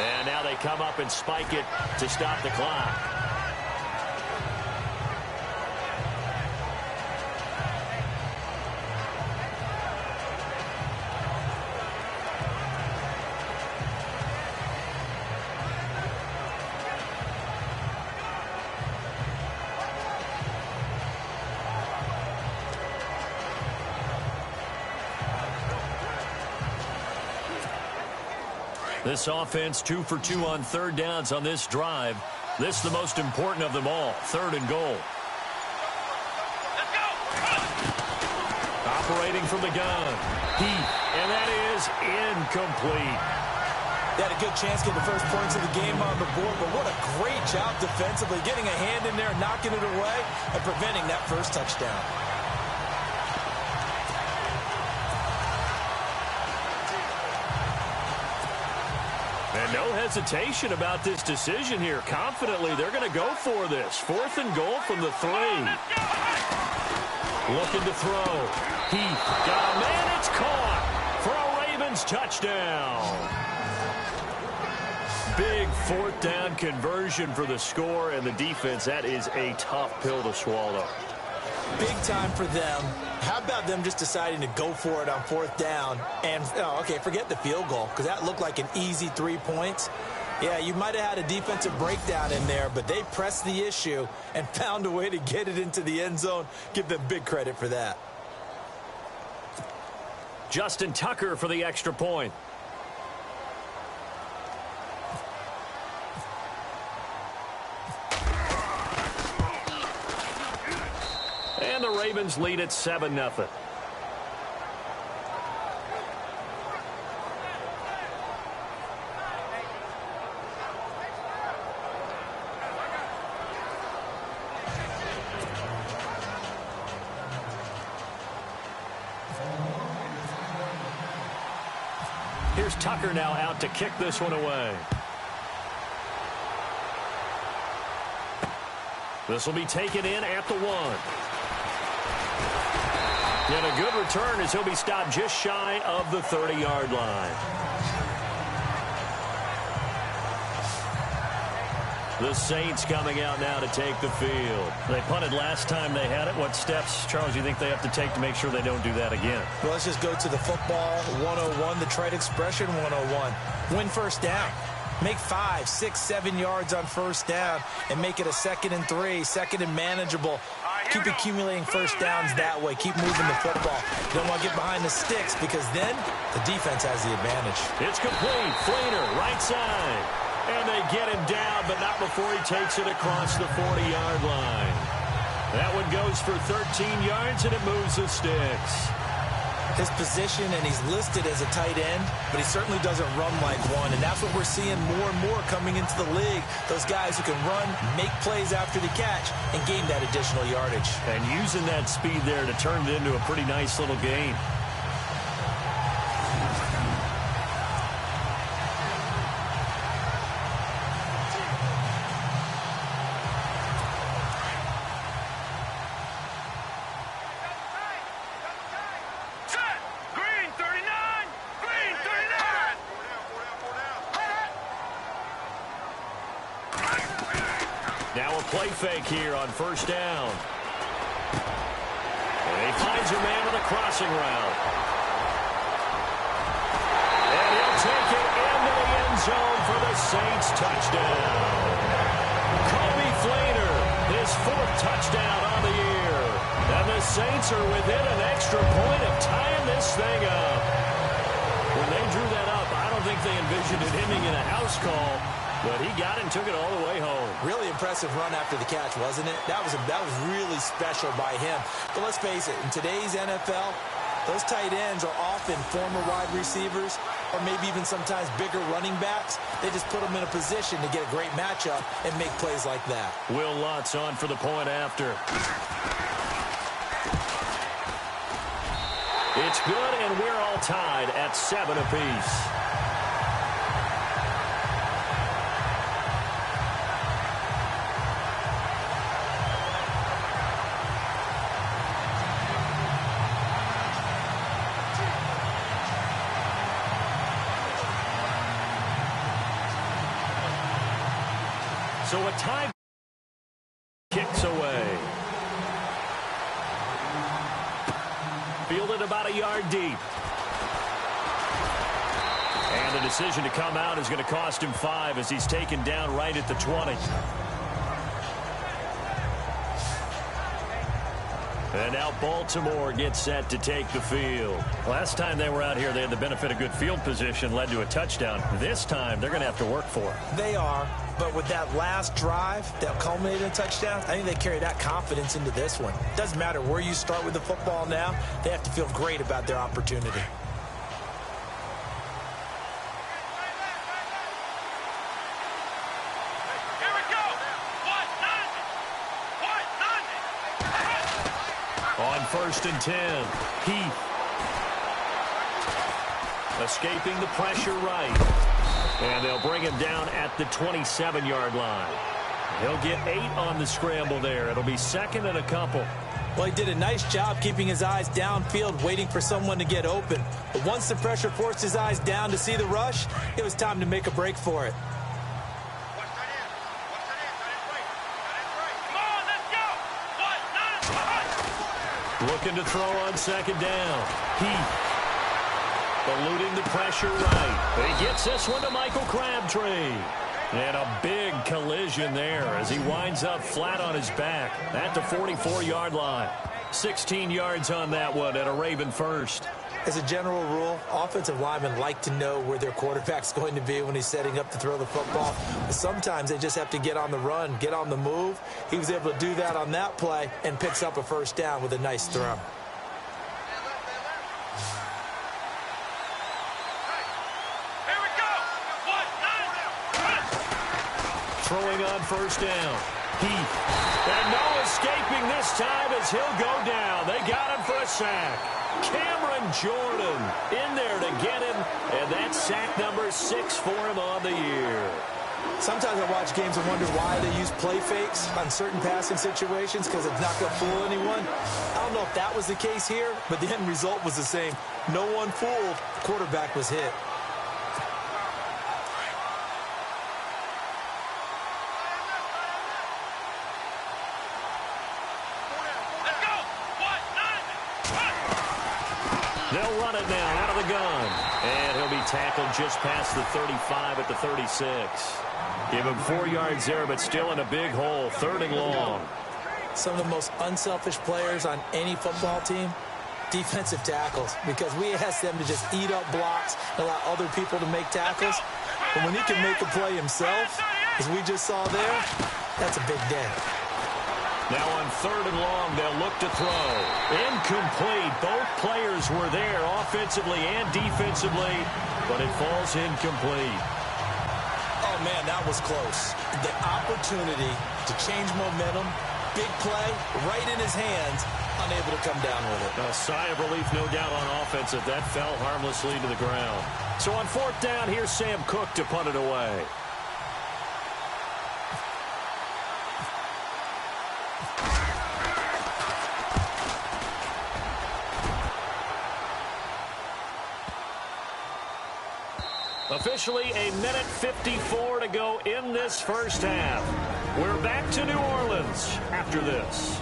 And now they come up and spike it to stop the clock. This offense 2 for 2 on third downs on this drive. This is the most important of them all, 3rd and goal. Let's go. Operating from the gun. And that is incomplete. They had a good chance to get the first points of the game on the board, but what a great job defensively, getting a hand in there, knocking it away, and preventing that first touchdown. And no hesitation about this decision here. Confidently, they're going to go for this. 4th and goal from the 3. Looking to throw. Got a man. It's caught for a Ravens touchdown. Big 4th down conversion for the score, and the defense, that is a tough pill to swallow. Big time for them. How about them just deciding to go for it on 4th down? And, okay, forget the field goal, because that looked like an easy 3 points. Yeah, you might have had a defensive breakdown in there, but they pressed the issue and found a way to get it into the end zone. Give them big credit for that. Justin Tucker for the extra point. And the Ravens lead at 7-0. Here's Tucker now out to kick this one away. This will be taken in at the 1. And a good return as he'll be stopped just shy of the 30-yard line. The Saints coming out now to take the field. They punted last time they had it. What steps, Charles, do you think they have to take to make sure they don't do that again? Well, let's just go to the football 101, the trite expression 101. Win first down. Make 5, 6, 7 yards on first down and make it a 2nd and 3, 2nd and manageable. Keep accumulating first downs that way. Keep moving the football. Don't want to get behind the sticks because then the defense has the advantage. It's complete. Fleener, right side. And they get him down, but not before he takes it across the 40-yard line. That one goes for 13 yards, and it moves the sticks. His position, and he's listed as a tight end, but he certainly doesn't run like one, and that's what we're seeing more and more coming into the league. Those guys who can run, make plays after the catch, and gain that additional yardage. And using that speed there to turn it into a pretty nice little game. Play fake here on first down. And he finds a man with a crossing route. And he'll take it into the end zone for the Saints touchdown. Kobe Fleener, his 4th touchdown on the year. And the Saints are within an extra point of tying this thing up. When they drew that up, I don't think they envisioned it ending in a house call. But he got it and took it all the way home. Really impressive run after the catch, wasn't it? That was really special by him. But let's face it, in today's NFL, those tight ends are often former wide receivers or maybe even sometimes bigger running backs. They just put them in a position to get a great matchup and make plays like that. Will Lutz on for the point after. It's good, and we're all tied at 7 apiece. So a time kicks away. Fielded about a yard deep. And the decision to come out is going to cost him 5 as he's taken down right at the 20. And now Baltimore gets set to take the field. Last time they were out here, they had the benefit of good field position, led to a touchdown. This time, they're going to have to work for it. They are, but with that last drive that culminated in a touchdown, I think they carry that confidence into this one. Doesn't matter where you start with the football now, they have to feel great about their opportunity. On 1st and 10, Heath. Escaping the pressure right. And they'll bring him down at the 27-yard line. He'll get 8 on the scramble there. It'll be 2nd and a couple. Well, he did a nice job keeping his eyes downfield, waiting for someone to get open. But once the pressure forced his eyes down to see the rush, it was time to make a break for it. Looking to throw on 2nd down. Heath. Eluding the pressure right. He gets this one to Michael Crabtree. And a big collision there as he winds up flat on his back at the 44-yard line. 16 yards on that one at a Raven first. As a general rule, offensive linemen like to know where their quarterback's going to be when he's setting up to throw the football. But sometimes they just have to get on the run, get on the move. He was able to do that on that play and picks up a 1st down with a nice throw. Throwing on 1st down. Heath. And no escaping this time as he'll go down. They got him for a sack. Cameron Jordan in there to get him. And that's sack number 6 for him on the year. Sometimes I watch games and wonder why they use play fakes on certain passing situations because it's not going to fool anyone. I don't know if that was the case here, but the end result was the same. No one fooled. The quarterback was hit. They'll run it now out of the gun. And he'll be tackled just past the 35 at the 36. Give him 4 yards there, but still in a big hole. 3rd and long. Some of the most unselfish players on any football team, defensive tackles, because we ask them to just eat up blocks and allow other people to make tackles. But when he can make a play himself, as we just saw there, that's a big day. Now on 3rd and long, they'll look to throw. Incomplete. Both players were there offensively and defensively, but it falls incomplete. Oh, man, that was close. The opportunity to change momentum, big play, right in his hands, unable to come down with it. A sigh of relief, no doubt, on offense if that fell harmlessly to the ground. So on 4th down, here's Sam Cook to punt it away. Officially a minute 54 to go in this 1st half. We're back to New Orleans after this.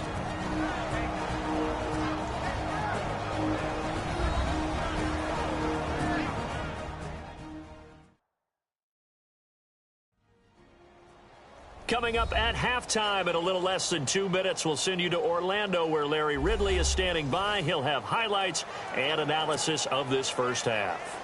Coming up at halftime in a little less than 2 minutes, we'll send you to Orlando where Larry Ridley is standing by. He'll have highlights and analysis of this 1st half.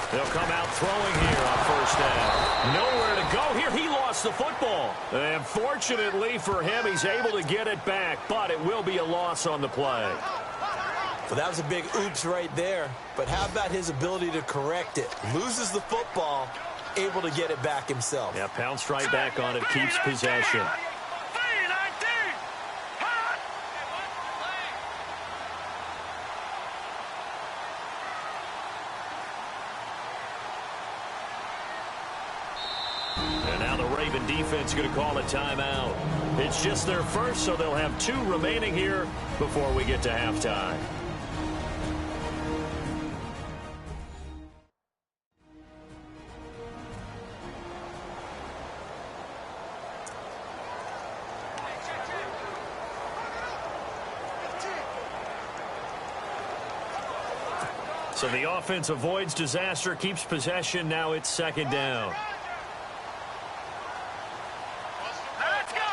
They'll come out throwing here on 1st down. Nowhere to go here. He lost the football. And fortunately for him, he's able to get it back, but it will be a loss on the play. Well, that was a big oops right there. But how about his ability to correct it? Loses the football, able to get it back himself. Yeah, pounced right back on it, keeps possession. defense going to call a timeout. It's just their first, so they'll have 2 remaining here before we get to halftime. So the offense avoids disaster, keeps possession. Now it's 2nd down. Let's go.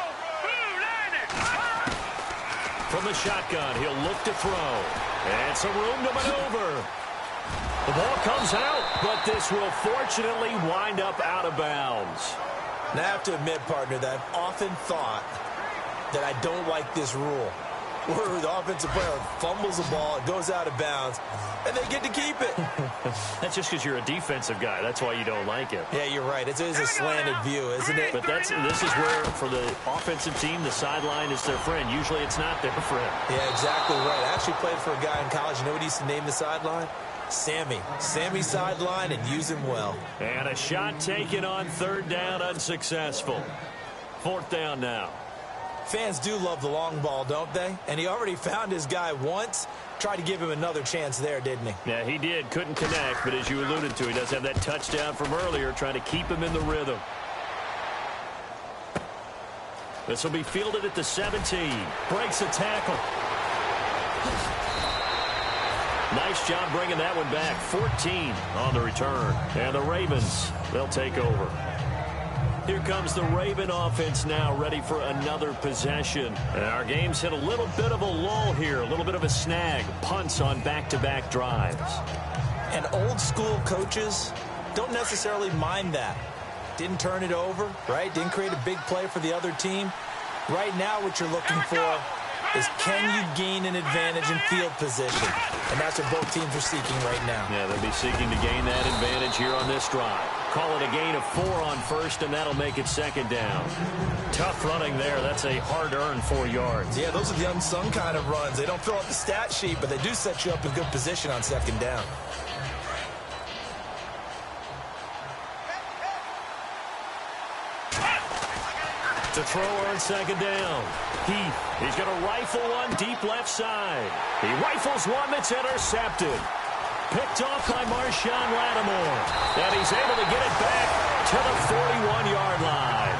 From the shotgun, he'll look to throw. And some room to maneuver. The ball comes out, but this will fortunately wind up out of bounds. Now, I have to admit, partner, that I've often thought that I don't like this rule, where the offensive player fumbles the ball, it goes out of bounds, and they get to keep it. That's just because you're a defensive guy. That's why you don't like it. Yeah, you're right. It's a slanted view, isn't it? But this is where, for the offensive team, the sideline is their friend. Usually it's not their friend. Yeah, exactly right. I actually played for a guy in college. You know what he used to name the sideline? Sammy. Sammy sideline, and use him well. And a shot taken on 3rd down, unsuccessful. 4th down now. Fans do love the long ball, don't they? And he already found his guy once. Tried to give him another chance there, didn't he? Yeah, he did. Couldn't connect, but as you alluded to, he does have that touchdown from earlier, trying to keep him in the rhythm. This will be fielded at the 17. Breaks a tackle. Nice job bringing that one back. 14 on the return. And the Ravens, they'll take over. Here comes the Raven offense now, ready for another possession. And our game's hit a little bit of a lull here, a little bit of a snag. Punts on back-to-back drives. And old-school coaches don't necessarily mind that. Didn't turn it over, right? Didn't create a big play for the other team. Right now, what you're looking for is, can you gain an advantage in field position? And that's what both teams are seeking right now. Yeah, they'll be seeking to gain that advantage here on this drive. Call it a gain of 4 on 1st, and that'll make it 2nd down. Tough running there. That's a hard-earned 4 yards. Yeah, those are the unsung kind of runs. They don't fill out the stat sheet, but they do set you up in good position on 2nd down. To throw on 2nd down. He's going to rifle one deep left side. He rifles one that's intercepted. Picked off by Marshawn Lattimore. And he's able to get it back to the 41-yard line.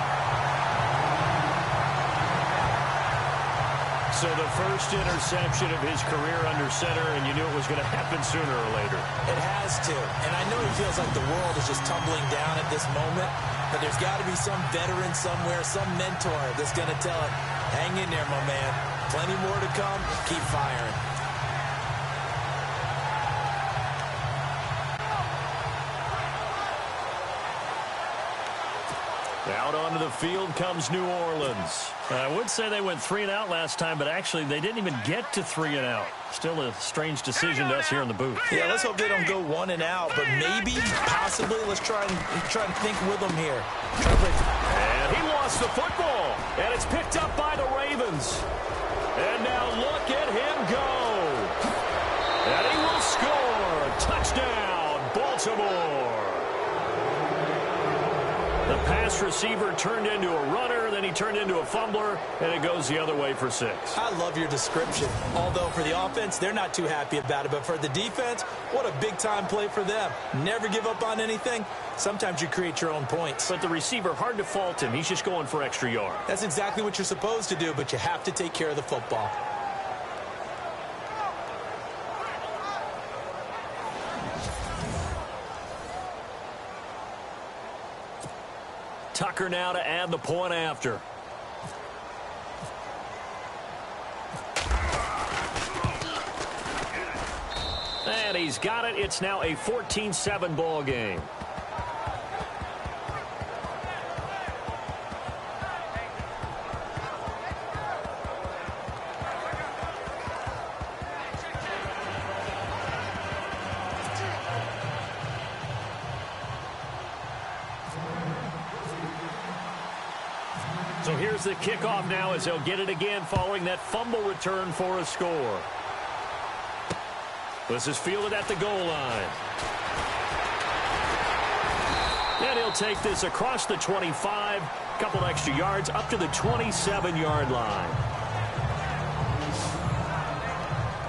So the first interception of his career under center, and you knew it was going to happen sooner or later. It has to. And I know he feels like the world is just tumbling down at this moment, but there's got to be some veteran somewhere, some mentor that's going to tell it, hang in there, my man. Plenty more to come. Keep firing. Out onto the field comes New Orleans. I would say they went 3 and out last time, but actually they didn't even get to 3 and out. Still a strange decision to us here in the booth. Yeah, let's hope they don't go 1 and out, but maybe, possibly, let's try and think with them here. And he lost the football, and it's picked up by the Ravens. And now look at him go. And he will score. Touchdown, Baltimore. The pass receiver turned into a runner, then he turned into a fumbler, and it goes the other way for 6. I love your description. Although for the offense, they're not too happy about it. But for the defense, what a big-time play for them. Never give up on anything. Sometimes you create your own points. But the receiver, hard to fault him. He's just going for extra yards. That's exactly what you're supposed to do, but you have to take care of the football. Tucker now to add the point after. And he's got it. It's now a 14-7 ball game. So here's the kickoff now as they'll get it again following that fumble return for a score. This is fielded at the goal line. And he'll take this across the 25. couple extra yards up to the 27-yard line.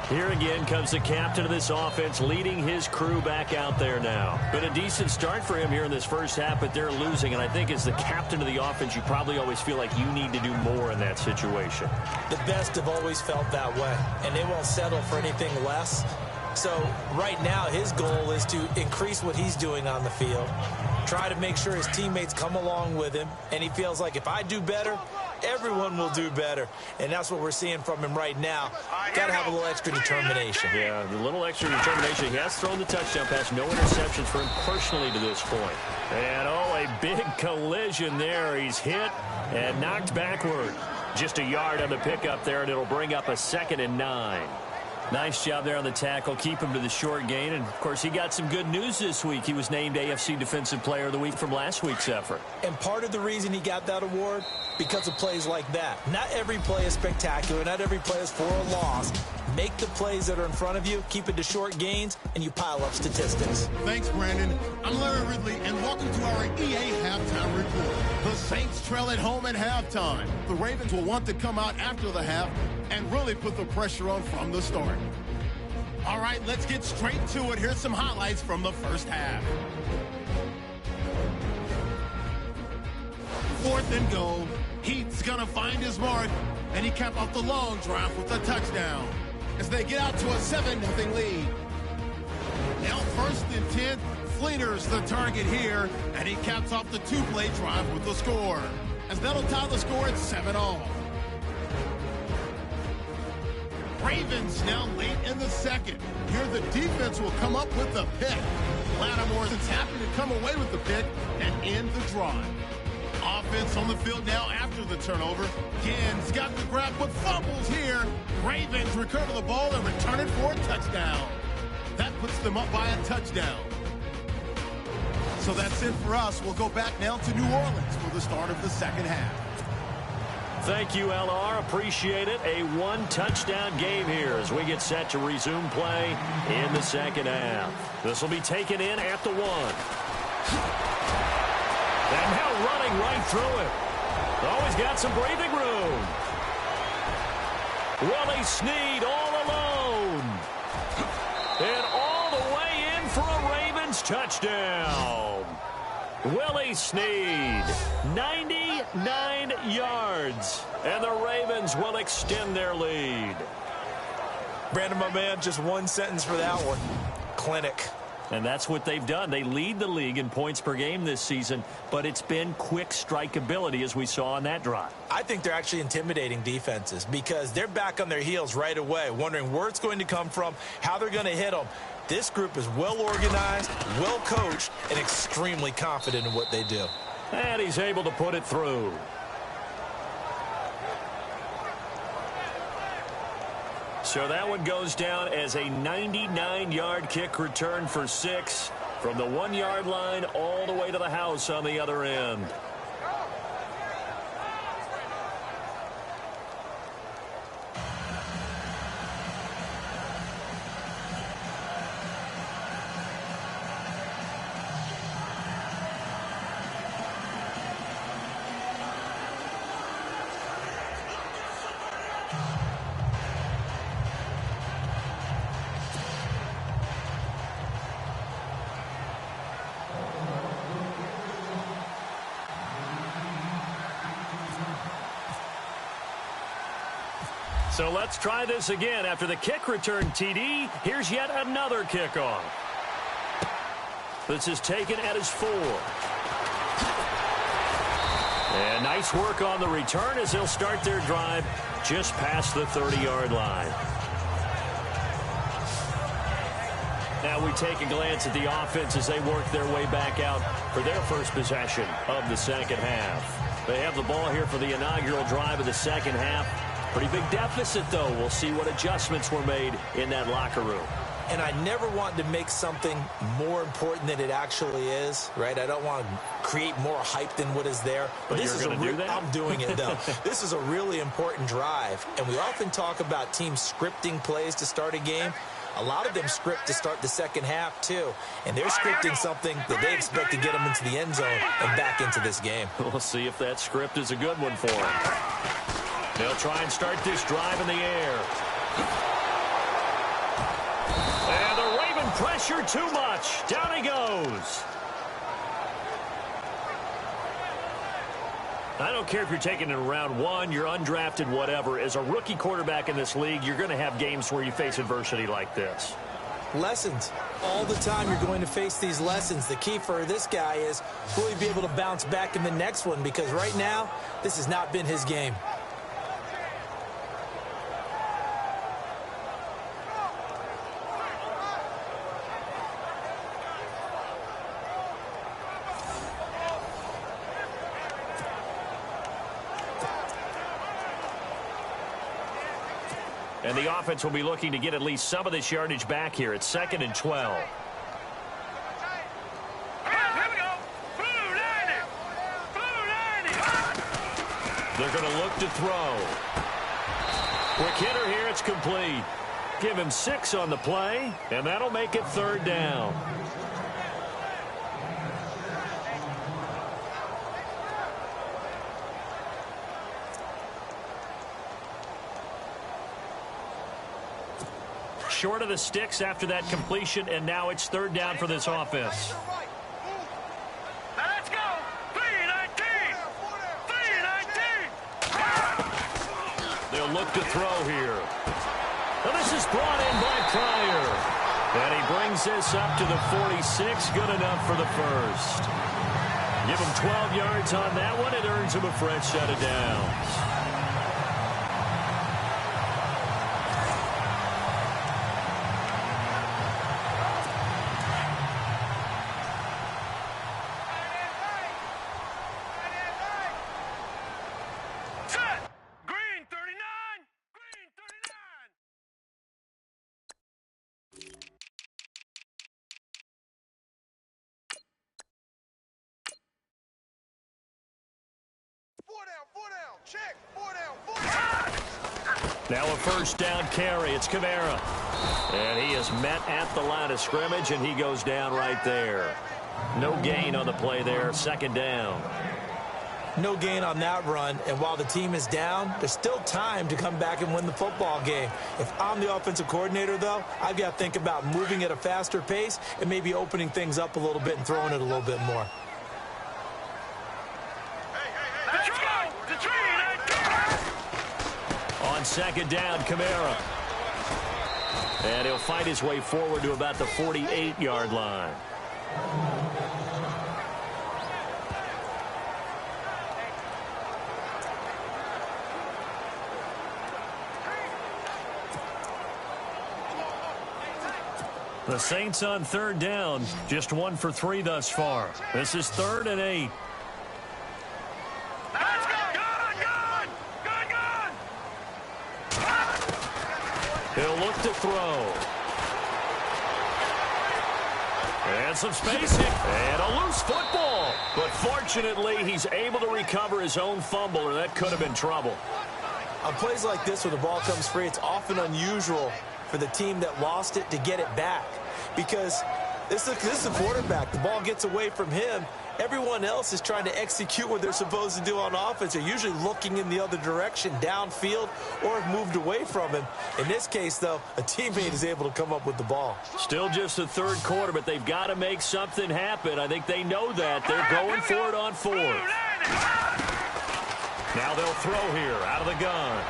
Here again comes the captain of this offense, leading his crew back out there now. Been a decent start for him here in this first half, but they're losing. And I think as the captain of the offense, you probably always feel like you need to do more in that situation. The best have always felt that way, and they won't settle for anything less. So right now, his goal is to increase what he's doing on the field, try to make sure his teammates come along with him, and he feels like if I do better, everyone will do better. And that's what we're seeing from him right now. Got to have a little extra determination. Yeah, the little extra determination. He has thrown the touchdown pass. No interceptions for him personally to this point. And, oh, a big collision there. He's hit and knocked backward. Just a yard on the pickup there, and it'll bring up a 2nd and 9. Nice job there on the tackle. Keep him to the short gain. And, of course, he got some good news this week. He was named AFC Defensive Player of the Week from last week's effort. And part of the reason he got that award, because of plays like that. Not every play is spectacular. Not every play is for a loss. Make the plays that are in front of you, keep it to short gains, and you pile up statistics. Thanks, Brandon. I'm Larry Ridley, and welcome to our EA Halftime Report. The Saints trail at home at halftime. The Ravens will want to come out after the half and really put the pressure on from the start. All right, let's get straight to it. Here's some highlights from the first half. 4th and goal. Heath's going to find his mark, and he capped off the long drive with a touchdown as they get out to a 7-0 lead. Now 1st and 10, Fleener's the target here, and he caps off the 2-play drive with the score, as that'll tie the score at 7-all. Ravens now late in the second. Here the defense will come up with the pick. Lattimore is happy to come away with the pick and end the drive. Offense on the field now after the turnover. Ginn's got the grab, but fumbles here. Ravens recover the ball and return it for a touchdown. That puts them up by a touchdown. So that's it for us. We'll go back now to New Orleans for the start of the second half. Thank you, LR. Appreciate it. A 1-touchdown game here as we get set to resume play in the second half. This will be taken in at the 1. And now running right through it. Always got some breathing room. Willie Snead all alone. And all the way in for a Ravens touchdown. Willie Snead, 99 yards. And the Ravens will extend their lead. Brandon, my man, just one sentence for that one. Clinic. And that's what they've done. They lead the league in points per game this season, but it's been quick strikeability as we saw on that drive. I think they're actually intimidating defenses because they're back on their heels right away, wondering where it's going to come from, how they're going to hit them. This group is well organized, well coached, and extremely confident in what they do. And he's able to put it through. So that one goes down as a 99-yard kick return for 6 from the 1-yard line all the way to the house on the other end. So let's try this again. After the kick return TD, here's yet another kickoff. This is taken at his 4. And nice work on the return as they'll start their drive just past the 30-yard line. Now we take a glance at the offense as they work their way back out for their first possession of the second half. They have the ball here for the inaugural drive of the second half. Pretty big deficit, though. We'll see what adjustments were made in that locker room. And I never want to make something more important than it actually is, right? I don't want to create more hype than what is there. But this you're is going to do that? I'm doing it, though. This is a really important drive. And we often talk about teams scripting plays to start a game. A lot of them script to start the second half, too. And they're scripting something that they expect to get them into the end zone and back into this game. We'll see if that script is a good one for them. They'll try and start this drive in the air. And the Raven pressure too much. Down he goes. I don't care if you're taking it in round one, you're undrafted, whatever. As a rookie quarterback in this league, you're going to have games where you face adversity like this. Lessons. All the time you're going to face these lessons. The key for this guy is will he be able to bounce back in the next one? Because right now, this has not been his game. And the offense will be looking to get at least some of this yardage back here. It's 2nd and 12. They're going to look to throw. Quick hitter here. It's complete. Give him 6 on the play, and that'll make it 3rd down. Short of the sticks after that completion, and now it's 3rd down for this offense. Let's go! 3-19! 3-19! They'll look to throw here. Well, this is brought in by Pryor. And he brings this up to the 46. Good enough for the first. Give him 12 yards on that one. It earns him a fresh set of downs. Now a 1st down carry. It's Kamara. And he is met at the line of scrimmage, and he goes down right there. No gain on the play there. 2nd down. No gain on that run, and while the team is down, there's still time to come back and win the football game. If I'm the offensive coordinator, though, I've got to think about moving at a faster pace and maybe opening things up a little bit and throwing it a little bit more. On 2nd down, Kamara. And he'll fight his way forward to about the 48-yard line. The Saints on 3rd down, just 1 for 3 thus far. This is 3rd and 8. He'll look to throw. And some spacing. And a loose football. But fortunately, he's able to recover his own fumble, or that could have been trouble. On plays like this, where the ball comes free, it's often unusual for the team that lost it to get it back. Because this is a quarterback. The ball gets away from him. Everyone else is trying to execute what they're supposed to do on offense. They're usually looking in the other direction, downfield, or have moved away from him. In this case, though, a teammate is able to come up with the ball. Still just the 3rd quarter, but they've got to make something happen. I think they know that. They're going for it on 4th. Now they'll throw here out of the gun.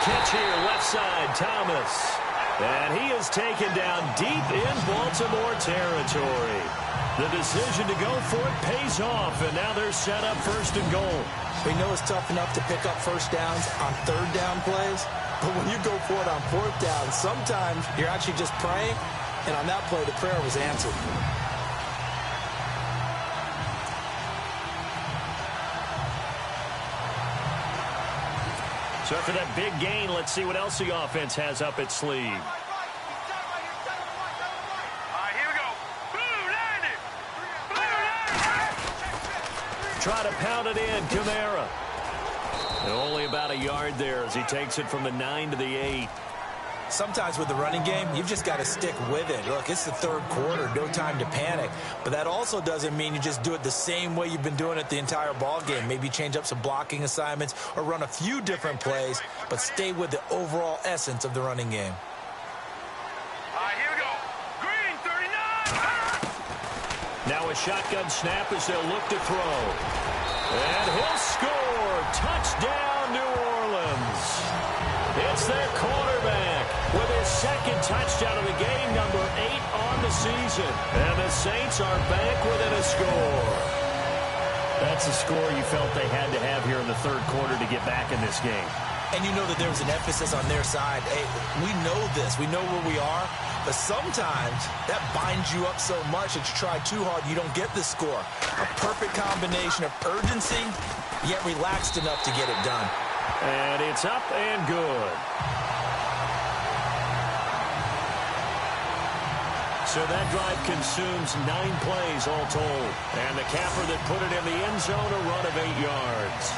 Catch here, left side, Thomas. And he is taken down deep in Baltimore territory. The decision to go for it pays off, and now they're set up 1st and goal. We know it's tough enough to pick up 1st downs on 3rd down plays, but when you go for it on 4th down, sometimes you're actually just praying, and on that play, the prayer was answered. So after that big gain, let's see what else the offense has up its sleeve. Try to pound it in, Kamara. And only about a yard there as he takes it from the 9 to the 8. Sometimes with the running game, you've just got to stick with it. Look, it's the third quarter, no time to panic. But that also doesn't mean you just do it the same way you've been doing it the entire ball game. Maybe change up some blocking assignments or run a few different plays, but stay with the overall essence of the running game. Here we go. Green, 39. Now a shotgun snap as they'll look to throw. And he'll score. Touchdown, New Orleans. It's their quarterback with his second touchdown of the game, number 8 on the season. And the Saints are back within a score. That's a score you felt they had to have here in the third quarter to get back in this game. And you know that there was an emphasis on their side. Hey, we know this. We know where we are. But sometimes that binds you up so much that you try too hard, you don't get the score. A perfect combination of urgency, yet relaxed enough to get it done. And it's up and good. So that drive consumes 9 plays all told. And the capper that put it in the end zone, a run of 8 yards.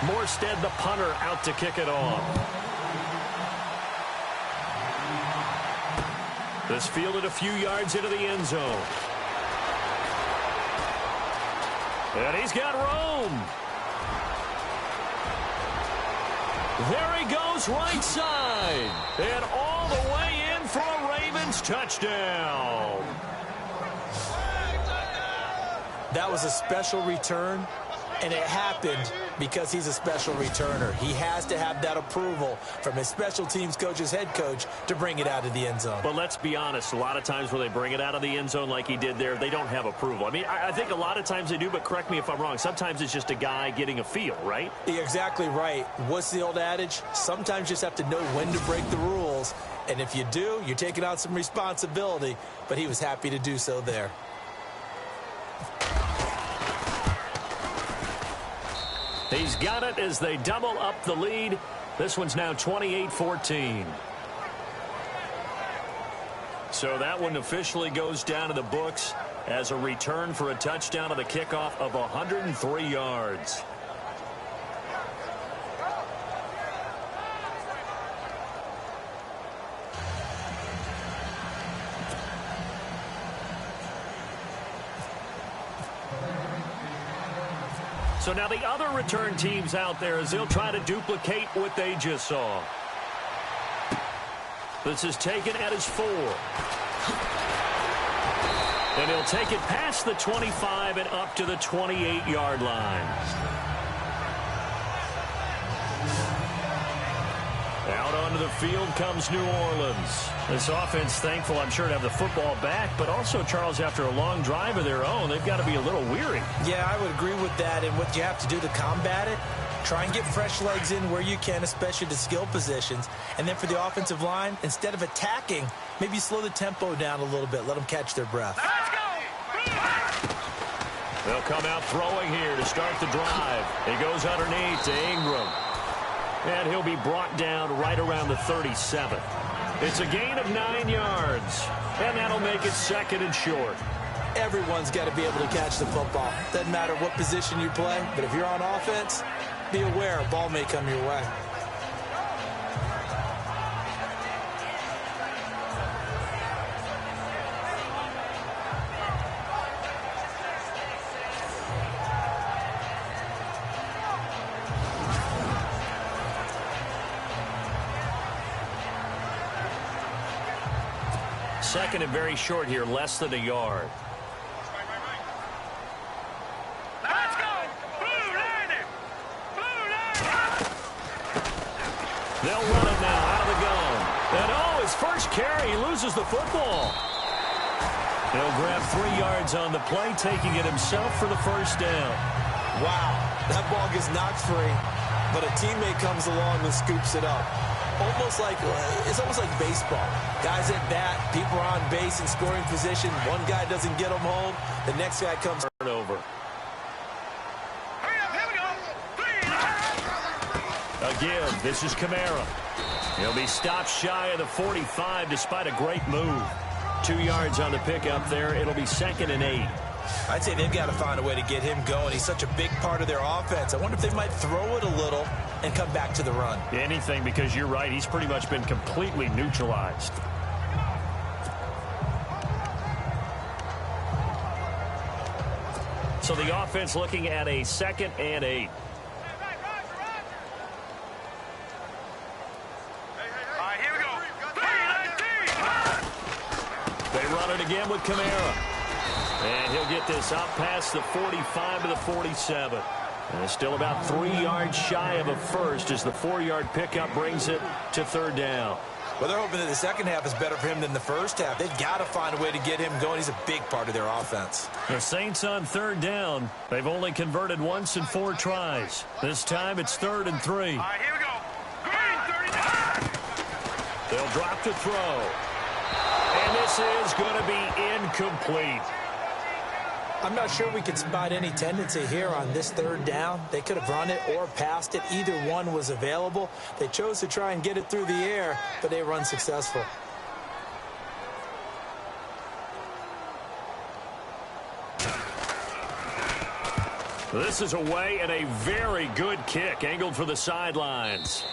Morstead, the punter, out to kick it off. This fielded a few yards into the end zone. And he's got room. There he goes right side. And all the way in for a Ravens touchdown. That was a special return, and it happened because he's a special returner. He has to have that approval from his special teams coach, his head coach, to bring it out of the end zone. But let's be honest, a lot of times where they bring it out of the end zone like he did there, they don't have approval. I mean, I think a lot of times they do, but correct me if I'm wrong. Sometimes it's just a guy getting a feel, right? You're exactly right. What's the old adage? Sometimes you just have to know when to break the rules. And if you do, you're taking on some responsibility. But he was happy to do so there. He's got it as they double up the lead. This one's now 28-14. So that one officially goes down to the books as a return for a touchdown of the kickoff of 103 yards. So now the other return teams out there as they'll try to duplicate what they just saw. This is taken at his 4. And he'll take it past the 25 and up to the 28-yard line. Out onto the field comes New Orleans. This offense, thankful, I'm sure, to have the football back, but also, Charles, after a long drive of their own, they've got to be a little weary. Yeah, I would agree with that. And what you have to do to combat it, try and get fresh legs in where you can, especially to skill positions. And then for the offensive line, instead of attacking, maybe slow the tempo down a little bit. Let them catch their breath. Let's go. They'll come out throwing here to start the drive. He goes underneath to Ingram. And he'll be brought down right around the 37. It's a gain of 9 yards. And that'll make it second and short. Everyone's got to be able to catch the football. Doesn't matter what position you play, but if you're on offense, be aware a ball may come your way. Second and very short here, less than a yard. Let's go. Blue line it. Blue line. They'll run it now out of the gun. And oh, his first carry, he loses the football. He'll grab 3 yards on the play, taking it himself for the first down. Wow, that ball gets knocked free, but a teammate comes along and scoops it up. It's almost like baseball. Guys at bat, people are on base in scoring position. One guy doesn't get them home. The next guy comes Over. Hurry up. Here we go. A give. This is Kamara. He'll be stopped shy of the 45 despite a great move. 2 yards on the pickup there. It'll be second and 8. I'd say they've got to find a way to get him going. He's such a big part of their offense. I wonder if they might throw it a little and come back to the run. Anything, because you're right. He's pretty much been completely neutralized. So the offense looking at a 2nd and 8. They run it again with Kamara. And he'll get this out past the 45 to the 47. And it's still about 3 yards shy of a first as the 4-yard pickup brings it to 3rd down. Well, they're hoping that the second half is better for him than the first half. They've got to find a way to get him going. He's a big part of their offense. The Saints on 3rd down. They've only converted once in 4 tries. This time it's 3rd and 3. All right, here we go. Green, 39. They'll drop to throw. And this is going to be incomplete. I'm not sure we could spot any tendency here on this 3rd down. They could have run it or passed it. Either one was available. They chose to try and get it through the air, but they were unsuccessful. This is away and a very good kick angled for the sidelines.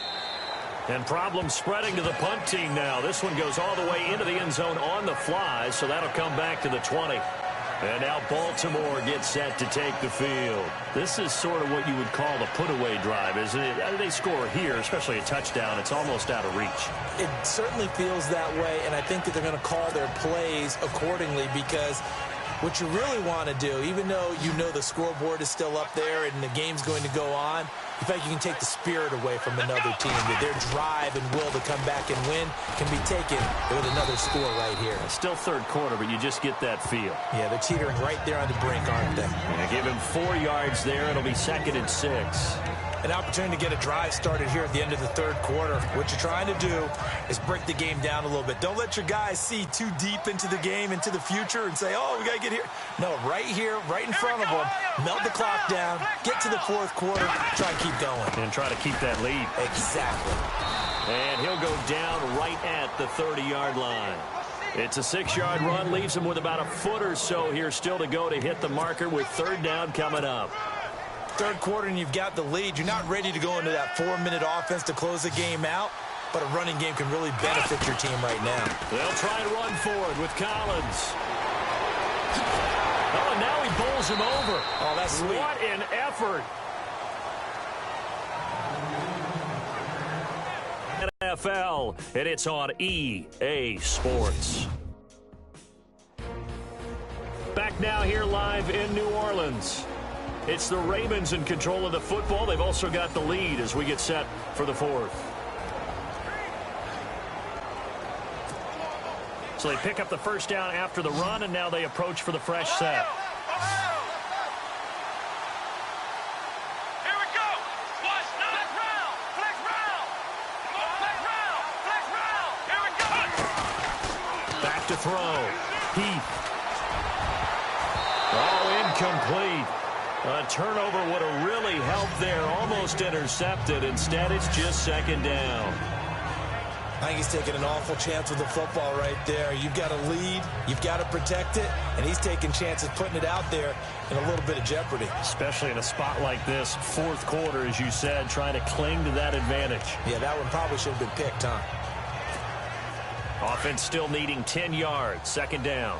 And problems spreading to the punt team now. This one goes all the way into the end zone on the fly, so that'll come back to the 20. And now Baltimore gets set to take the field. This is sort of what you would call the put-away drive, isn't it? They score here, especially a touchdown. It's almost out of reach. It certainly feels that way, and I think that they're going to call their plays accordingly because what you really want to do, even though you know the scoreboard is still up there and the game's going to go on, in fact, you can take the spirit away from another team. That their drive and will to come back and win can be taken with another score right here. It's still 3rd quarter, but you just get that feel. Yeah, they're teetering right there on the brink, aren't they? And give him 4 yards there. It'll be 2nd and 6. An opportunity to get a drive started here at the end of the 3rd quarter. What you're trying to do is break the game down a little bit. Don't let your guys see too deep into the game, into the future, and say, oh, we got to get here. No, right here, right in front of them, melt the clock down, get to the 4th quarter, try and keep going. And try to keep that lead. Exactly. And he'll go down right at the 30-yard line. It's a 6-yard run, leaves him with about a foot or so here still to go to hit the marker with 3rd down coming up. 3rd quarter and you've got the lead. You're not ready to go into that 4-minute offense to close the game out, but a running game can really benefit your team right now. They'll try and run forward with Collins. Oh, and now he bowls him over. Oh, that's sweet. What an effort. NFL, and it's on EA Sports. Back now here live in New Orleans. It's the Ravens in control of the football. They've also got the lead as we get set for the 4th. So they pick up the 1st down after the run, and now they approach for the fresh set. Here we go. Watch, flex round, flex round. Flex round, flex round. Here we go. Back to throw. Heath. Oh, incomplete. A turnover would have really helped there. Almost intercepted. Instead, it's just 2nd down. I think he's taking an awful chance with the football right there. You've got to lead. You've got to protect it. And he's taking chances putting it out there in a little bit of jeopardy. Especially in a spot like this, 4th quarter, as you said, trying to cling to that advantage. Yeah, that one probably should have been picked, huh? Offense still needing 10 yards. 2nd down.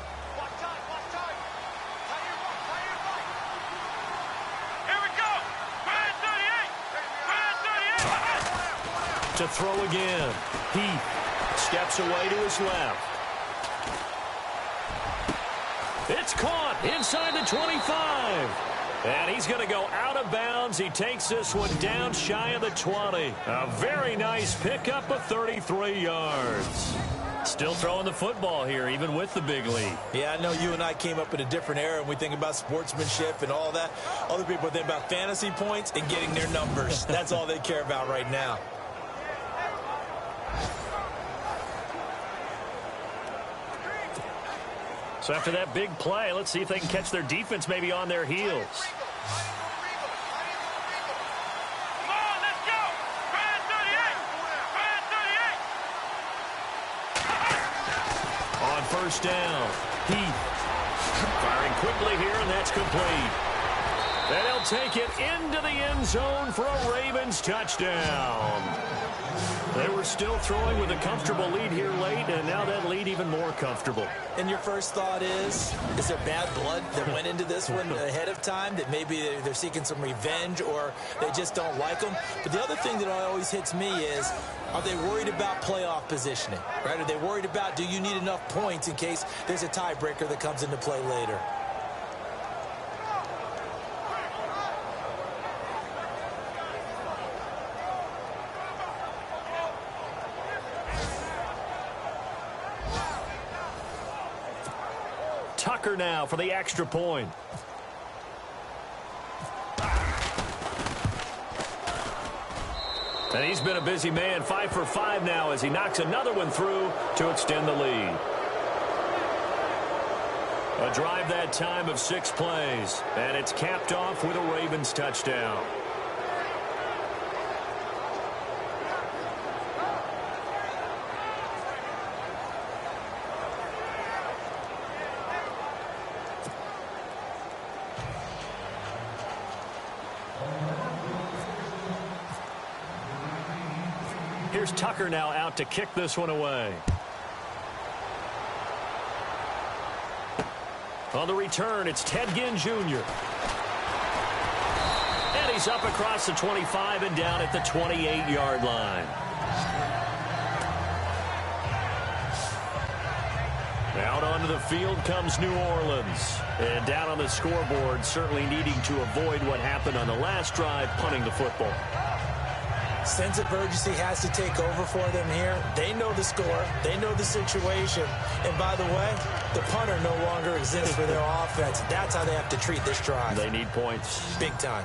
To throw again. Heath steps away to his left. It's caught inside the 25. And he's going to go out of bounds. He takes this one down shy of the 20. A very nice pickup of 33 yards. Still throwing the football here, even with the big lead. Yeah, I know you and I came up in a different era, and we think about sportsmanship and all that. Other people think about fantasy points and getting their numbers. That's all they care about right now. So after that big play, let's see if they can catch their defense maybe on their heels. Come on, let's go. Brad 38. On 1st down, Heath firing quickly here, and It's complete. And he'll take it into the end zone for a Ravens touchdown. They were still throwing with a comfortable lead here late, and now that lead even more comfortable. And your first thought is there bad blood that went into this one ahead of time, that maybe they're seeking some revenge or they just don't like them? But the other thing that always hits me is, are they worried about playoff positioning, right? Are they worried about, do you need enough points in case there's a tiebreaker that comes into play later? Tucker now for the extra point. And he's been a busy man, 5 for 5 now as he knocks another one through to extend the lead. A drive that time of 6 plays, and it's capped off with a Ravens touchdown. Here's Tucker now out to kick this one away. On the return, it's Ted Ginn Jr. And he's up across the 25 and down at the 28-yard line. Out onto the field comes New Orleans. And down on the scoreboard, certainly needing to avoid what happened on the last drive, punting the football. Sense of urgency has to take over for them here. They know the score. They know the situation. And by the way, the punter no longer exists for their offense. That's how they have to treat this drive. They need points. Big time.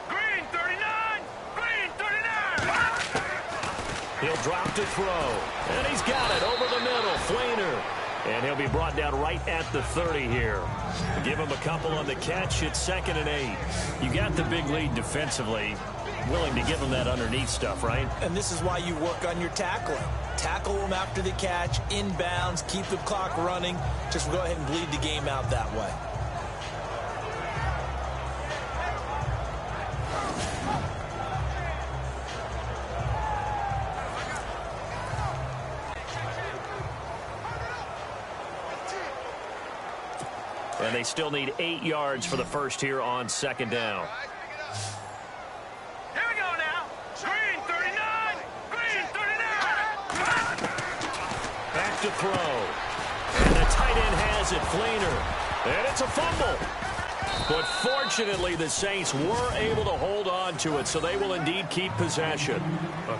Green 39! Green 39! He'll drop to throw. And he's got it over the middle. Flainer. And he'll be brought down right at the 30 here. Give him a couple on the catch. It's 2nd and 8. You got the big lead defensively. Willing to give him that underneath stuff, right? And this is why you work on your tackling. Tackle them after the catch, inbounds, keep the clock running. Just go ahead and bleed the game out that way. And they still need 8 yards for the first here on 2nd down. Here we go now. Green 39! Green 39! Back to throw. And the tight end has it, Flainer. And it's a fumble. But fortunately, the Saints were able to hold on to it, so they will indeed keep possession.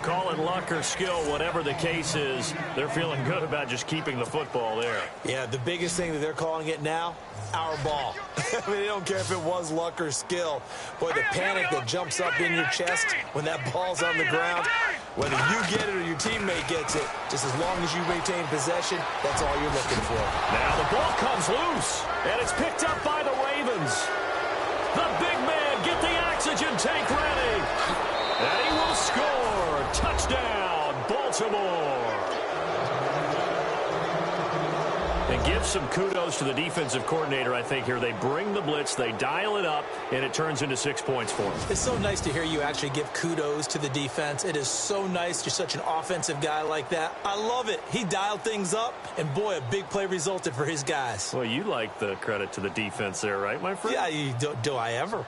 Call it luck or skill, whatever the case is, they're feeling good about just keeping the football there. Yeah, the biggest thing that they're calling it now, our ball. I mean, they don't care if it was luck or skill. Boy, the panic that jumps up in your chest when that ball's on the ground, whether you get it or your teammate gets it, just as long as you maintain possession, that's all you're looking for. Now the ball comes loose, and it's picked up by the Ravens. The big man, get the oxygen tank ready. And he will score. Touchdown, Baltimore. And give some kudos to the defensive coordinator, I think, here. They bring the blitz, they dial it up, and it turns into 6 points for them. It's so nice to hear you actually give kudos to the defense. It is so nice. You're such an offensive guy like that. I love it. He dialed things up, and boy, a big play resulted for his guys. Well, you like the credit to the defense there, right, my friend? Yeah, do I ever?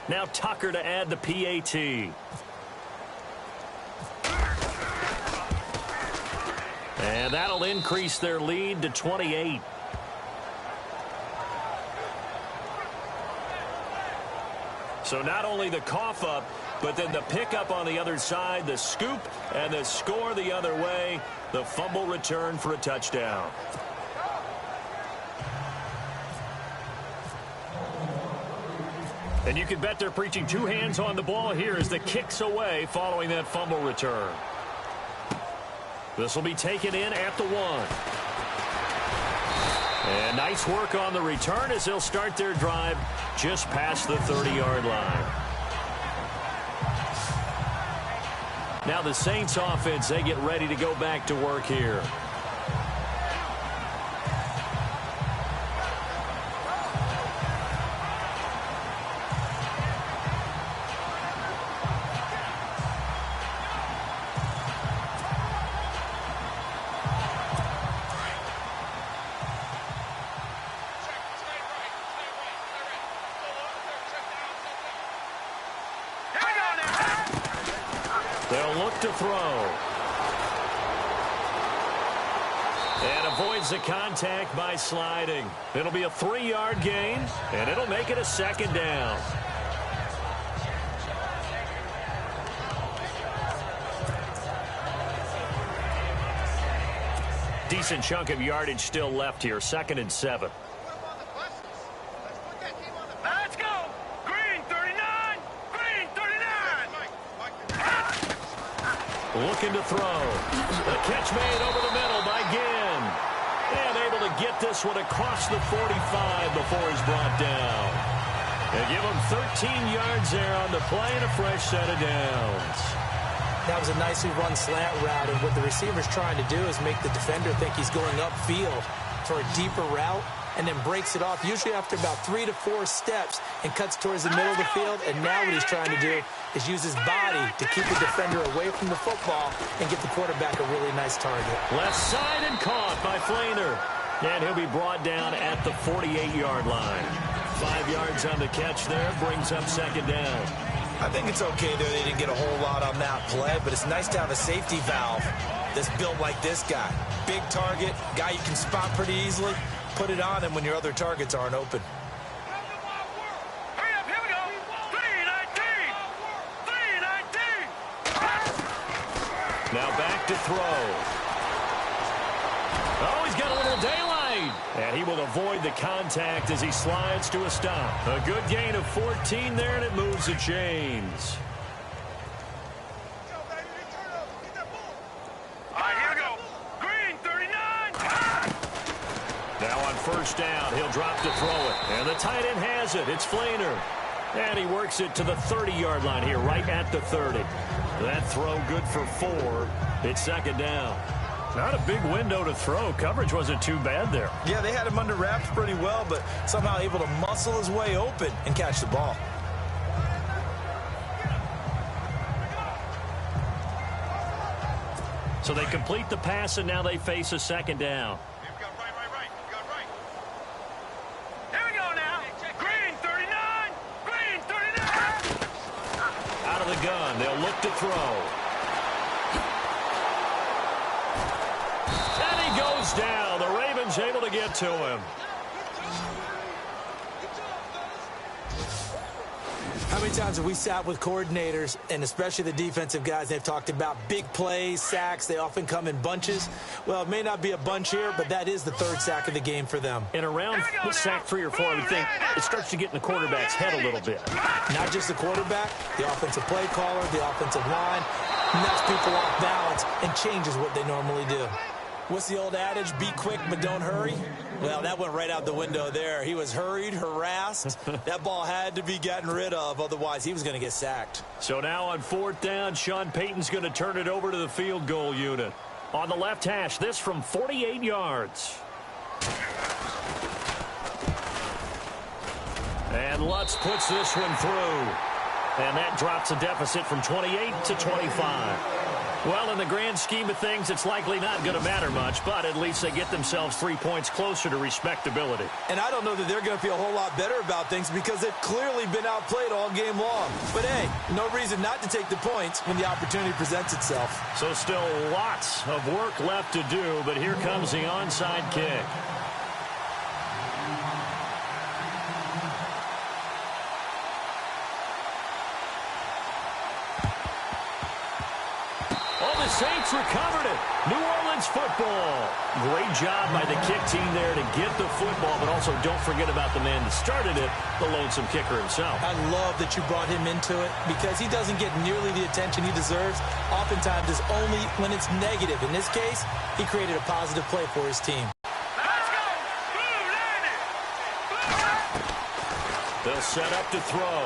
Now Tucker to add the PAT. And that'll increase their lead to 28. So not only the cough up, but then the pickup on the other side, the scoop, and the score the other way. The fumble return for a touchdown. And you can bet they're preaching 2 hands on the ball here as the kick's away following that fumble return. This will be taken in at the 1. And nice work on the return as they'll start their drive just past the 30-yard line. Now the Saints offense, they get ready to go back to work here. They'll look to throw. And avoids the contact by sliding. It'll be a 3-yard gain, and it'll make it a 2nd down. Decent chunk of yardage still left here, 2nd and 7. Let's go! Green 39! Green 39! Looking to throw. The catch made over the middle by Ginn. And able to get this one across the 45 before he's brought down. They give him 13 yards there on the play and a fresh set of downs. That was a nicely run slant route, and what the receiver's trying to do is make the defender think he's going upfield for a deeper route, and then breaks it off, usually after about 3 to 4 steps, and cuts towards the middle of the field. And now what he's trying to do is use his body to keep the defender away from the football and get the quarterback a really nice target. Left side and caught by Flainer. And he'll be brought down at the 48-yard line. 5 yards on the catch there, brings up 2nd down. I think it's okay, though, they didn't get a whole lot on that play, but it's nice to have a safety valve that's built like this guy. Big target, guy you can spot pretty easily. Put it on him when your other targets aren't open. Hurry up, here we go! 319! 319! Now back to throw. Oh, he's got a little daylight. And he will avoid the contact as he slides to a stop. A good gain of 14 there, and it moves the chains. All right, here we go. Green 39! Now on 1st down, he'll drop to throw it. And the tight end has it. It's Flainer. And he works it to the 30-yard line here, right at the 30. That throw good for 4. It's 2nd down. Not a big window to throw. Coverage wasn't too bad there. Yeah, they had him under wraps pretty well, but somehow able to muscle his way open and catch the ball. So they complete the pass, and now they face a 2nd down. Here we go now. Green 39! Green 39! Out of the gun, they'll look to throw. And he goes down. The Ravens able to get to him. How many times have we sat with coordinators, and especially the defensive guys, they've talked about big plays, sacks. They often come in bunches. Well, it may not be a bunch here, but that is the 3rd sack of the game for them. And around sack 3 or 4, I would think it starts to get in the quarterback's head a little bit. Not just the quarterback, the offensive play caller, the offensive line. Knocks people off balance and changes what they normally do. What's the old adage? Be quick, but don't hurry. Well, that went right out the window there. He was hurried, harassed. That ball had to be gotten rid of, otherwise he was going to get sacked. So now on 4th down, Sean Payton's going to turn it over to the field goal unit. On the left hash, this from 48 yards. And Lutz puts this one through. And that drops a deficit from 28 to 25. Well, in the grand scheme of things, it's likely not going to matter much, but at least they get themselves 3 points closer to respectability. And I don't know that they're going to feel a whole lot better about things because they've clearly been outplayed all game long. But, hey, no reason not to take the points when the opportunity presents itself. So still lots of work left to do, but here comes the onside kick. Saints recovered it. New Orleans football. Great job by the kick team there to get the football, but also don't forget about the man that started it, the lonesome kicker himself. I love that you brought him into it because he doesn't get nearly the attention he deserves. Oftentimes it's only when it's negative. In this case, he created a positive play for his team. Let's go! Blue landed! They'll set up to throw.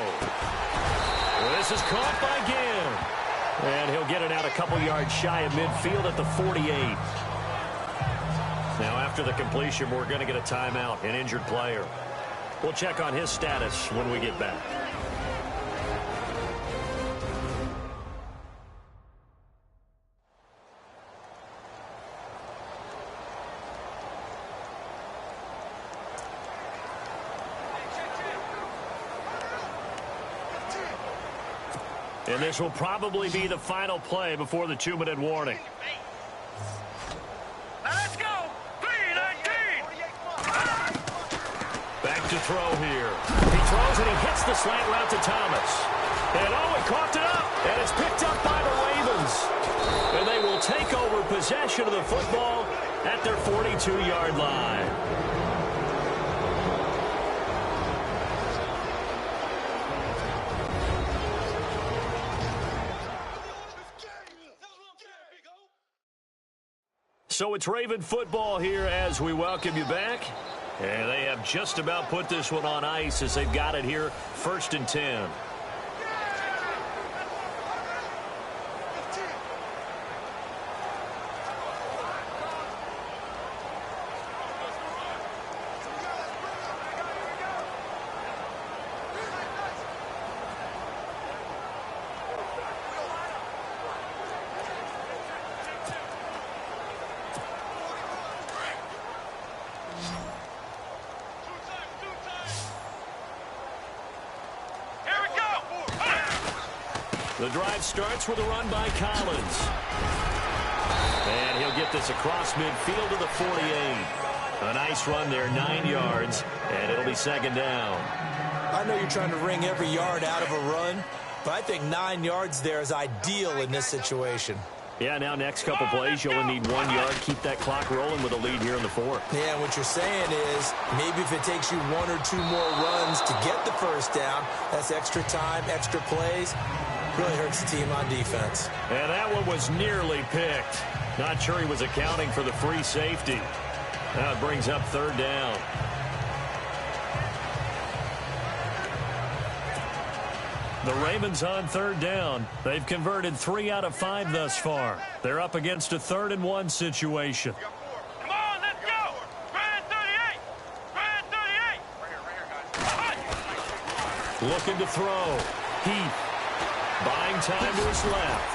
This is caught by Ginn. And he'll he'll get it out a couple yards shy of midfield at the 48. Now, after the completion, we're going to get a timeout, an injured player. We'll check on his status when we get back. And this will probably be the final play before the 2-minute warning. Let's go! 3-19! Back to throw here. He throws and he hits the slant route to Thomas. And he coughed it up. And it's picked up by the Ravens. And they will take over possession of the football at their 42-yard line. So it's Raven football here as we welcome you back. And they have just about put this one on ice as they've got it here, 1st and 10. The drive starts with a run by Collins. And he'll get this across midfield to the 48. A nice run there, 9 yards, and it'll be 2nd down. I know you're trying to wring every yard out of a run, but I think 9 yards there is ideal in this situation. Yeah, now next couple plays, you'll only need 1 yard. Keep that clock rolling with a lead here in the 4th. Yeah, what you're saying is maybe if it takes you 1 or 2 more runs to get the 1st down, that's extra time, extra plays. Really hurts the team on defense. And that one was nearly picked. Not sure he was accounting for the free safety. Now it brings up 3rd down. The Ravens on 3rd down. They've converted 3 out of 5 thus far. They're up against a 3rd and 1 situation. Come on, let's go! Brand 38! Brand 38! Looking to throw. Heath. Buying time to his left.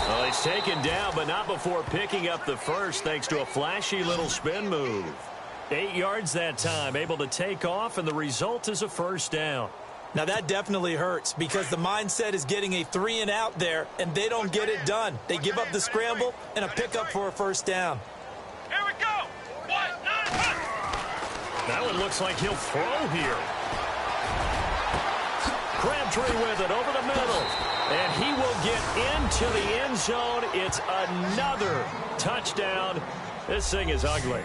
Well, he's taken down, but not before picking up the 1st thanks to a flashy little spin move. 8 yards that time, able to take off, and the result is a 1st down. Now that definitely hurts because the mindset is getting a 3 and out there, and they don't get it done. They give up the scramble and a pickup for a 1st down. Here we go! 1, 9, 1! That one looks like he'll throw here. Crabtree with it over the middle. And he will get into the end zone. It's another touchdown. This thing is ugly.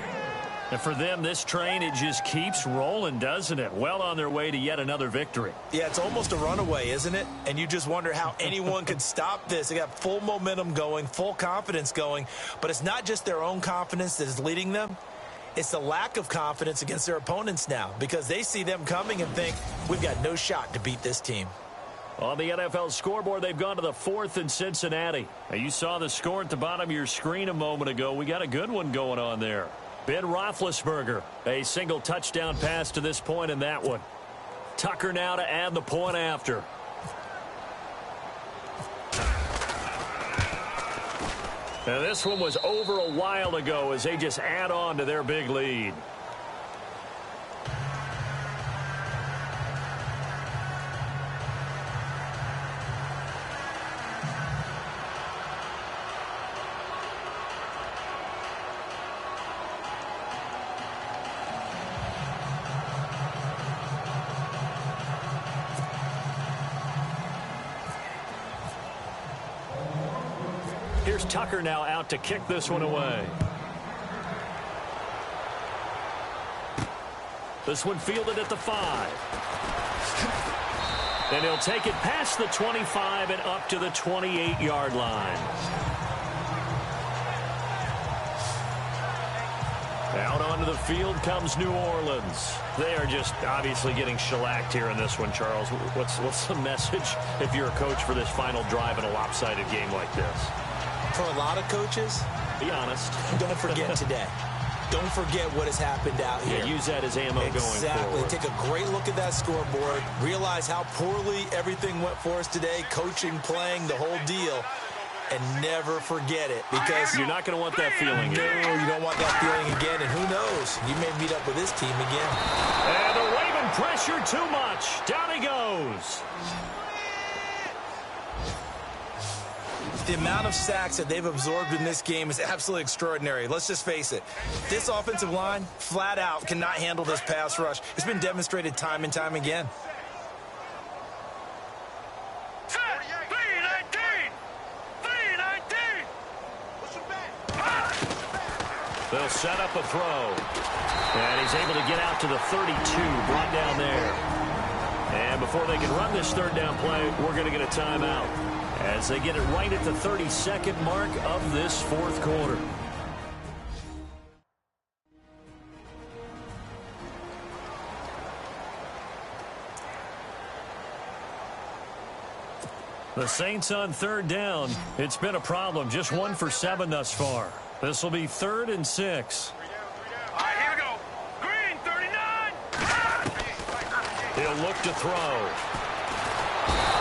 And for them, this train, it just keeps rolling, doesn't it? Well on their way to yet another victory. Yeah, it's almost a runaway, isn't it? And you just wonder how anyone could stop this. They got full momentum going, full confidence going. But it's not just their own confidence that is leading them. It's the lack of confidence against their opponents now because they see them coming and think, we've got no shot to beat this team. On the NFL scoreboard, they've gone to the 4th in Cincinnati. Now, you saw the score at the bottom of your screen a moment ago. We got a good one going on there. Ben Roethlisberger, a single touchdown pass to this point in that one. Tucker now to add the point after. Now, this one was over a while ago as they just add on to their big lead. Here's Tucker now out to kick this one away. This one fielded at the 5. And he'll take it past the 25 and up to the 28-yard line. Out onto the field comes New Orleans. They are just obviously getting shellacked here in this one, Charles. What's the message if you're a coach for this final drive in a lopsided game like this? For a lot of coaches, be honest. Don't forget today. Don't forget what has happened out here. Yeah, use that as ammo going forward. Exactly. Take a great look at that scoreboard. Realize how poorly everything went for us today. Coaching, playing, the whole deal. And never forget it, because you're not going to want that feeling again. No, you don't want that feeling again. And who knows? You may meet up with this team again. And the Raven pressure too much. Down he goes. The amount of sacks that they've absorbed in this game is absolutely extraordinary. Let's just face it. This offensive line, flat out, cannot handle this pass rush. It's been demonstrated time and time again. They'll set up a throw. And he's able to get out to the 32, brought down there. And before they can run this third down play, we're going to get a timeout as they get it right at the 32nd mark of this fourth quarter. The Saints on third down. It's been a problem. Just 1 for 7 thus far. This will be 3rd and 6. All right, here we go. Green, 39. He'll look to throw.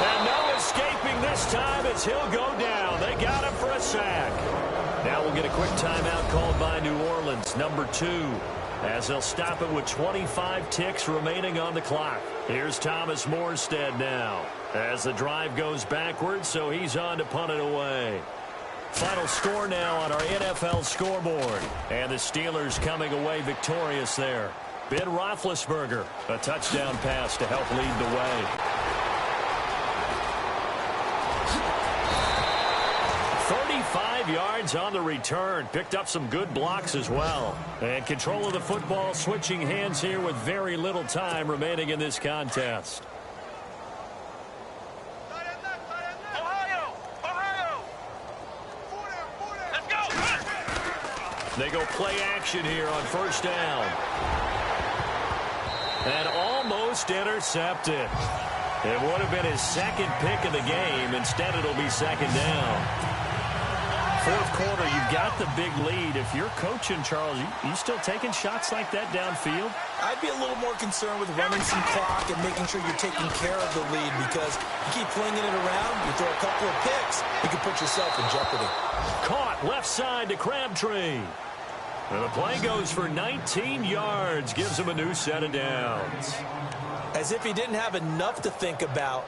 And no escaping this time as he'll go down. They got him for a sack. Now we'll get a quick timeout called by New Orleans, number 2, as they'll stop it with 25 ticks remaining on the clock. Here's Thomas Morstead now as the drive goes backwards, so he's on to punt it away. Final score now on our NFL scoreboard. And the Steelers coming away victorious there. Ben Roethlisberger, a touchdown pass to help lead the way. 35 yards on the return. Picked up some good blocks as well. And control of the football switching hands here with very little time remaining in this contest. They go play action here on first down. And almost intercepted. It would have been his second pick of the game. Instead, it'll be second down. Fourth quarter, you've got the big lead. If you're coaching, Charles, you still taking shots like that downfield? I'd be a little more concerned with running some clock and making sure you're taking care of the lead, because you keep flinging it around, you throw a couple of picks, you can put yourself in jeopardy. Caught left side to Crabtree. And the play goes for 19 yards, gives him a new set of downs. As if he didn't have enough to think about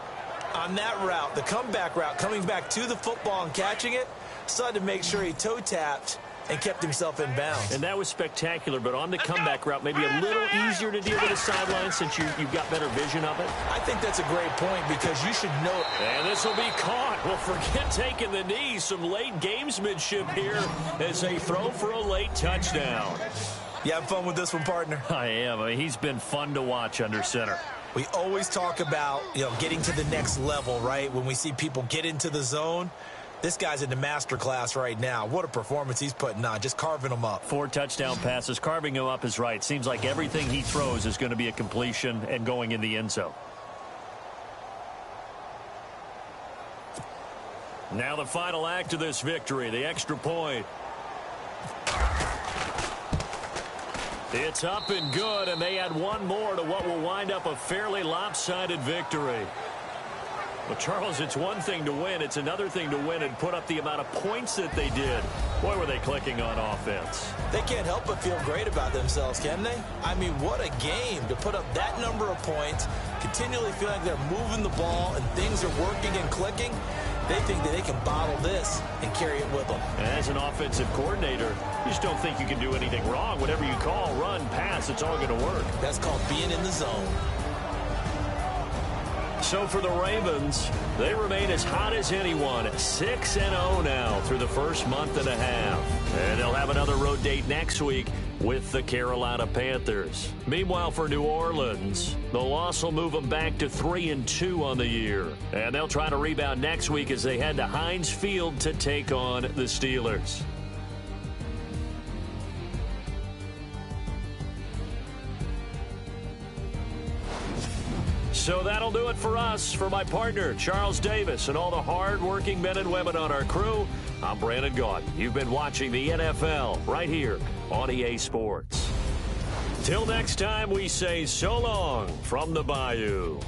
on that route, the comeback route, coming back to the football and catching it, so had to make sure he toe-tapped and kept himself in bounds. And that was spectacular, but on the comeback route, maybe a little easier to deal with the sideline since you've got better vision of it. I think that's a great point, because you should know it. And this will be caught. Well, forget taking the knee. Some late gamesmanship here as they throw for a late touchdown. You have fun with this one, partner? I am. I mean, he's been fun to watch under center. We always talk about, getting to the next level, right? When we see people get into the zone. This guy's in the master class right now. What a performance he's putting on, just carving them up. 4 touchdown passes. Carving him up is right. Seems like everything he throws is going to be a completion and going in the end zone. Now the final act of this victory, the extra point. It's up and good, and they add one more to what will wind up a fairly lopsided victory. Well, Charles, it's one thing to win. It's another thing to win and put up the amount of points that they did. Boy, were they clicking on offense. They can't help but feel great about themselves, can they? I mean, what a game to put up that number of points, continually feel like they're moving the ball and things are working and clicking. They think that they can bottle this and carry it with them. As an offensive coordinator, you just don't think you can do anything wrong. Whatever you call, run, pass, it's all going to work. That's called being in the zone. So for the Ravens, they remain as hot as anyone, 6-0 now through the first month and a half. And they'll have another road date next week with the Carolina Panthers. Meanwhile, for New Orleans, the loss will move them back to 3-2 on the year. And they'll try to rebound next week as they head to Heinz Field to take on the Steelers. So that'll do it for us. For my partner, Charles Davis, and all the hard-working men and women on our crew, I'm Brandon Gaudin. You've been watching the NFL right here on EA Sports. Till next time, we say so long from the Bayou.